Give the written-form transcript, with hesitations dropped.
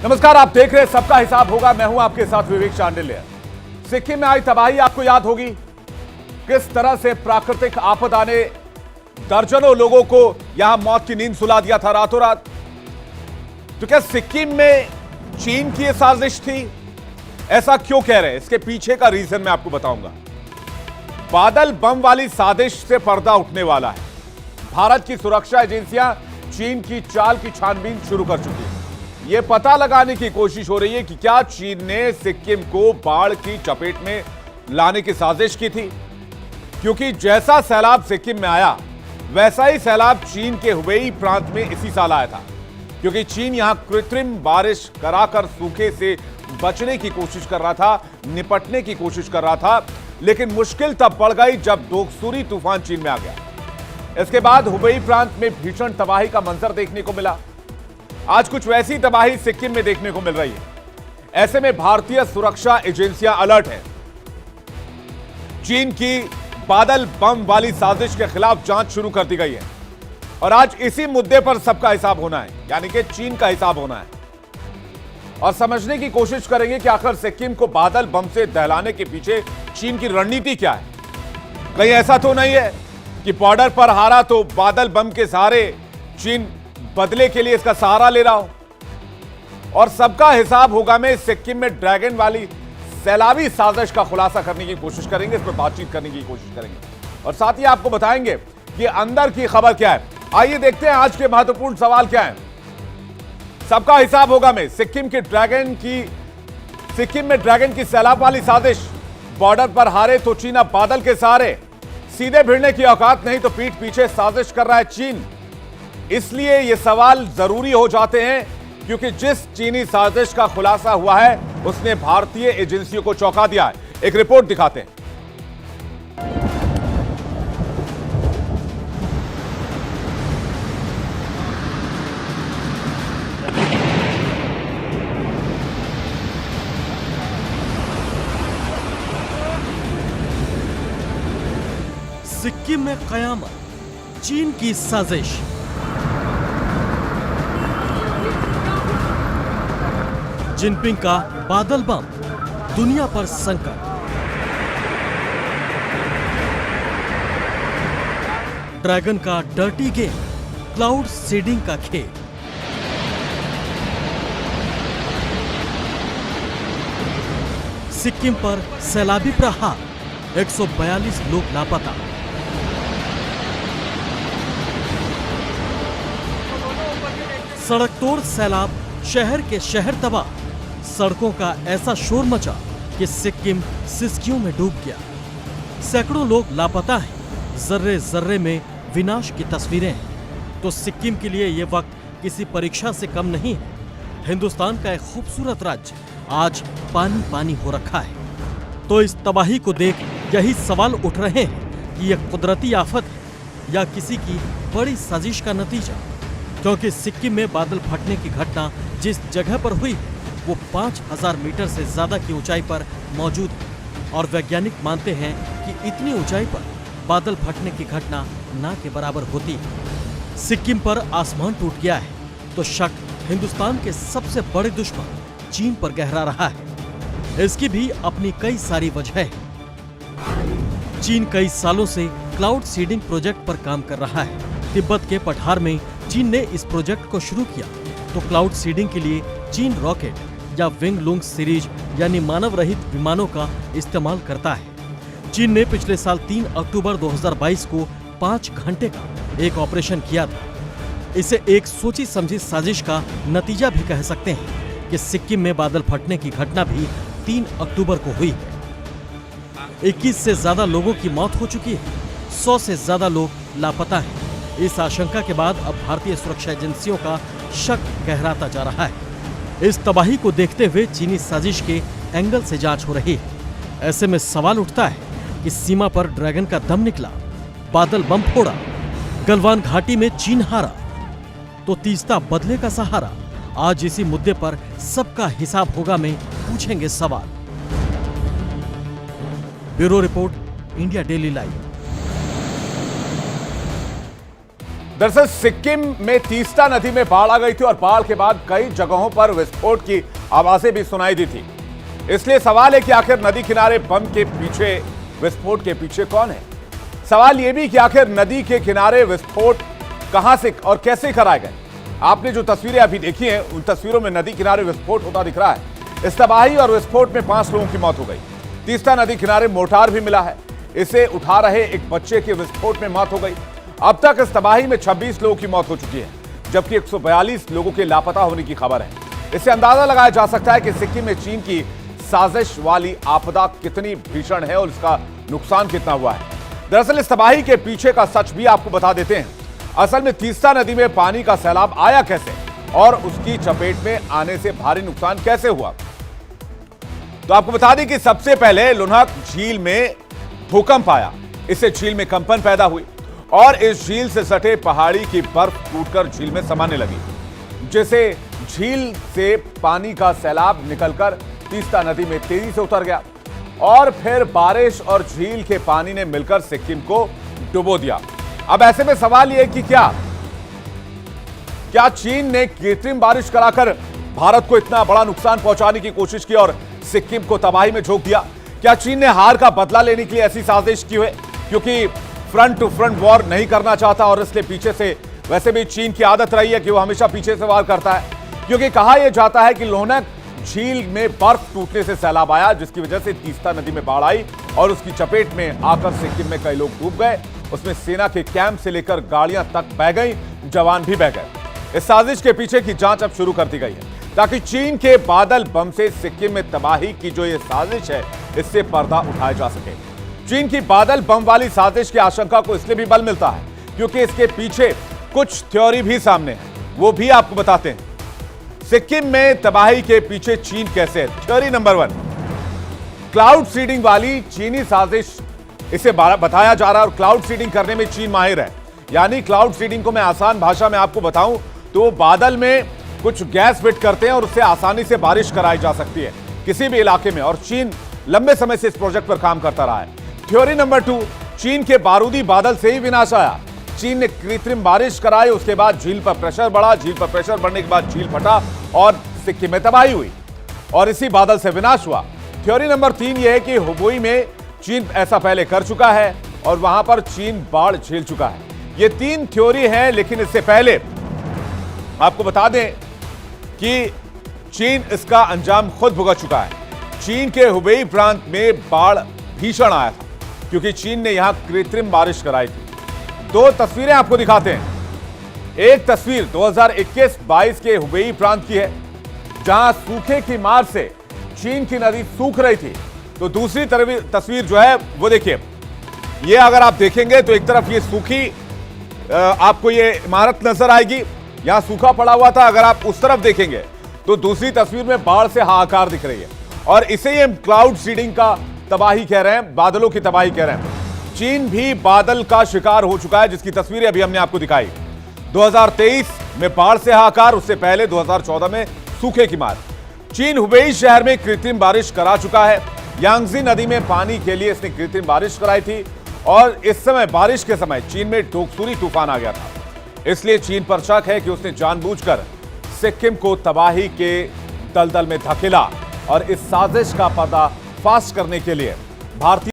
नमस्कार, आप देख रहे हैं सबका हिसाब होगा। मैं हूं आपके साथ विवेक चांडिल्य। सिक्किम में आई तबाही आपको याद होगी, किस तरह से प्राकृतिक आपदा ने दर्जनों लोगों को यहां मौत की नींद सुला दिया था रातों रात। तो क्या सिक्किम में चीन की यह साजिश थी? ऐसा क्यों कह रहे हैं, इसके पीछे का रीजन मैं आपको बताऊंगा। बादल बम वाली साजिश से पर्दा उठने वाला है। भारत की सुरक्षा एजेंसियां चीन की चाल की छानबीन शुरू कर चुकी है। यह पता लगाने की कोशिश हो रही है कि क्या चीन ने सिक्किम को बाढ़ की चपेट में लाने की साजिश की थी, क्योंकि जैसा सैलाब सिक्किम में आया वैसा ही सैलाब चीन के हुबेई प्रांत में इसी साल आया था। क्योंकि चीन यहां कृत्रिम बारिश कराकर सूखे से बचने की कोशिश कर रहा था, निपटने की कोशिश कर रहा था, लेकिन मुश्किल तब पड़ गई जब दोगसूरी तूफान चीन में आ गया। इसके बाद हुबेई प्रांत में भीषण तबाही का मंजर देखने को मिला। आज कुछ वैसी तबाही सिक्किम में देखने को मिल रही है। ऐसे में भारतीय सुरक्षा एजेंसियां अलर्ट हैं। चीन की बादल बम वाली साजिश के खिलाफ जांच शुरू कर दी गई है और आज इसी मुद्दे पर सबका हिसाब होना है, यानी कि चीन का हिसाब होना है और समझने की कोशिश करेंगे कि आखिर सिक्किम को बादल बम से दहलाने के पीछे चीन की रणनीति क्या है। कहीं ऐसा तो नहीं है कि बॉर्डर पर हारा तो बादल बम के सहारे चीन बदले के लिए इसका सहारा ले रहा हो। और सबका हिसाब होगा में सिक्किम में ड्रैगन वाली सैलाबी साजिश का खुलासा करने की कोशिश करेंगे, इस पर बातचीत करने की कोशिश करेंगे और साथ ही आपको बताएंगे कि अंदर की खबर क्या है। आइए देखते हैं आज के महत्वपूर्ण सवाल क्या है। सबका हिसाब होगा में सिक्किम में ड्रैगन की सैलाब वाली साजिश। बॉर्डर पर हारे तो चीन अब बादल के सहारे। सीधे भिड़ने की औकात नहीं तो पीठ पीछे साजिश कर रहा है चीन। इसलिए ये सवाल जरूरी हो जाते हैं क्योंकि जिस चीनी साजिश का खुलासा हुआ है उसने भारतीय एजेंसियों को चौंका दिया है। एक रिपोर्ट दिखाते हैं। सिक्किम में कयामत, चीन की साजिश। जिनपिंग का बादल बम, दुनिया पर संकट। ड्रैगन का डर्टी गेम, क्लाउड सीडिंग का खेल। सिक्किम पर सैलाबी प्रहार, 142 लोग लापता। सड़क तोड़ सैलाब, शहर के शहर तबाह। सड़कों का ऐसा शोर मचा कि सिक्किम सिसकियों में डूब गया। सैकड़ों लोग लापता हैं। जर्रे जर्रे में विनाश की तस्वीरें हैं। तो सिक्किम के लिए यह वक्त किसी परीक्षा से कम नहीं है। हिंदुस्तान का एक खूबसूरत राज्य आज पानी पानी हो रखा है। तो इस तबाही को देख यही सवाल उठ रहे हैं कि यह कुदरती आफत है या किसी की बड़ी साजिश का नतीजा। क्योंकि सिक्किम में बादल फटने की घटना जिस जगह पर हुई है वो 5000 मीटर से ज्यादा की ऊंचाई पर मौजूद है और वैज्ञानिक मानते हैं कि इतनी ऊंचाई पर बादल फटने की घटना ना के बराबर होती है। सिक्किम पर आसमान टूट गया है तो शक हिंदुस्तान के सबसे बड़े दुश्मन चीन पर गहरा रहा है। इसकी भी अपनी कई सारी वजह है। चीन कई सालों से क्लाउड सीडिंग प्रोजेक्ट पर काम कर रहा है। तिब्बत के पठार में चीन ने इस प्रोजेक्ट को शुरू किया तो क्लाउड सीडिंग के लिए चीन रॉकेट या विंग लूंग सीरीज यानी मानव रहित विमानों का इस्तेमाल करता है। चीन ने पिछले साल 3 अक्टूबर 2022 को 5 घंटे का एक ऑपरेशन किया था। इसे एक सोची समझी साजिश का नतीजा भी कह सकते हैं कि सिक्किम में बादल फटने की घटना भी 3 अक्टूबर को हुई है। 21 से ज्यादा लोगों की मौत हो चुकी है। 100 से ज्यादा लोग लापता हैं। इस आशंका के बाद अब भारतीय सुरक्षा एजेंसियों का शक गहराता जा रहा है। इस तबाही को देखते हुए चीनी साजिश के एंगल से जांच हो रही है। ऐसे में सवाल उठता है कि सीमा पर ड्रैगन का दम निकला, बादल बम फोड़ा, गलवान घाटी में चीन हारा तो तीस्ता बदले का सहारा। आज इसी मुद्दे पर सबका हिसाब होगा में पूछेंगे सवाल। Bureau report, India daily live. दरअसल सिक्किम में तीस्ता नदी में बाढ़ आ गई थी और बाढ़ के बाद कई जगहों पर विस्फोट की आवाजें भी सुनाई दी थी। इसलिए सवाल है कि आखिर नदी किनारे बम के पीछे, विस्फोट के पीछे कौन है। सवाल यह भी कि आखिर नदी के किनारे विस्फोट कहां से और कैसे कराए गए। आपने जो तस्वीरें अभी देखी हैं, उन तस्वीरों में नदी किनारे विस्फोट होता दिख रहा है। इस तबाही और विस्फोट में 5 लोगों की मौत हो गई। तीस्ता नदी किनारे मोर्टार भी मिला है, इसे उठा रहे एक बच्चे के विस्फोट में मौत हो गई। अब तक इस तबाही में 26 लोगों की मौत हो चुकी है, जबकि 142 लोगों के लापता होने की खबर है। इससे अंदाजा लगाया जा सकता है कि सिक्किम में चीन की साजिश वाली आपदा कितनी भीषण है और इसका नुकसान कितना हुआ है। दरअसल इस तबाही के पीछे का सच भी आपको बता देते हैं। असल में तीस्ता नदी में पानी का सैलाब आया कैसे और उसकी चपेट में आने से भारी नुकसान कैसे हुआ। तो आपको बता दें कि सबसे पहले लुन्हक झील में भूकंप आया। इससे झील में कंपन पैदा हुई और इस झील से सटे पहाड़ी की बर्फ टूटकर झील में समाने लगी, जिससे झील से पानी का सैलाब निकलकर तीस्ता नदी में तेजी से उतर गया और फिर बारिश और झील के पानी ने मिलकर सिक्किम को डुबो दिया। अब ऐसे में सवाल यह कि क्या चीन ने कृत्रिम बारिश कराकर भारत को इतना बड़ा नुकसान पहुंचाने की कोशिश की और सिक्किम को तबाही में झोंक दिया। क्या चीन ने हार का बदला लेने के लिए ऐसी साजिश की है, क्योंकि फ्रंट टू फ्रंट वॉर नहीं करना चाहता और इसलिए पीछे से, वैसे भी चीन की आदत रही है कि वो हमेशा पीछे से वार करता है, क्योंकि कहा यह जाता है कि लोहनक झील में बर्फ टूटने से सैलाब आया, जिसकी वजह से तीस्ता नदी में बाढ़ आई और उसकी चपेट में आकर सिक्किम में कई लोग डूब गए। उसमें सेना के कैंप से लेकर गाड़ियां तक बह गई, जवान भी बह गए। इस साजिश के पीछे की जांच अब शुरू कर दी गई है ताकि चीन के बादल बम से सिक्किम में तबाही की जो ये साजिश है, इससे पर्दा उठाया जा सके। चीन की बादल बम वाली साजिश की आशंका को इसलिए भी बल मिलता है क्योंकि इसके पीछे कुछ थ्योरी भी सामने है, वो भी आपको बताते हैं। सिक्किम में तबाही के पीछे चीन कैसे है। थ्योरी नंबर 1, क्लाउड सीडिंग वाली चीनी साजिश, इसे बताया जा रहा है और क्लाउड सीडिंग करने में चीन माहिर है। यानी क्लाउड सीडिंग को मैं आसान भाषा में आपको बताऊं तो बादल में कुछ गैस फिट करते हैं और उससे आसानी से बारिश कराई जा सकती है किसी भी इलाके में, और चीन लंबे समय से इस प्रोजेक्ट पर काम करता रहा है। थ्योरी नंबर 2, चीन के बारूदी बादल से ही विनाश आया। चीन ने कृत्रिम बारिश कराई, उसके बाद झील पर प्रेशर बढ़ा, झील पर प्रेशर बढ़ने के बाद झील फटा और सिक्किम में तबाही हुई और इसी बादल से विनाश हुआ। थ्योरी नंबर 3 यह है कि हुबेई में चीन ऐसा पहले कर चुका है और वहां पर चीन बाढ़ झेल चुका है। ये 3 थ्योरी है, लेकिन इससे पहले आपको बता दें कि चीन इसका अंजाम खुद भुगत चुका है। चीन के हुबेई प्रांत में बाढ़ भीषण आया था क्योंकि चीन ने यहां कृत्रिम बारिश कराई थी। 2 तस्वीरें आपको दिखाते हैं। एक तस्वीर 2021-22 के हुबेई प्रांत की है, जहां सूखे की मार से चीन की नदी सूख रही थी। तो दूसरी तस्वीर जो है वो देखिए, ये अगर आप देखेंगे तो एक तरफ ये सूखी आपको ये इमारत नजर आएगी, यहां सूखा पड़ा हुआ था। अगर आप उस तरफ देखेंगे तो दूसरी तस्वीर में बाढ़ से हाहाकार दिख रही है और इसे ही हम क्लाउड सीडिंग का तबाही कह रहे हैं, बादलों की तबाही कह रहे हैं। चीन भी बादल का शिकार हो चुका है, जिसकी तस्वीरें अभी हमने आपको दिखाई। 2023 में बाढ़ से हाहाकार, उससे पहले 2014 में सूखे की मार। चीन हुबेई शहर में कृत्रिम बारिश करा चुका है। यांगजी नदी में पानी के लिए इसने कृत्रिम बारिश कराई थी और इस समय बारिश के समय चीन में डोकसुरी तूफान आ गया था। इसलिए चीन पर शक है कि उसने जानबूझकर सिक्किम को तबाही के दलदल में धकेला और इस साजिश का पर्दाफाश करने के लिए भारतीय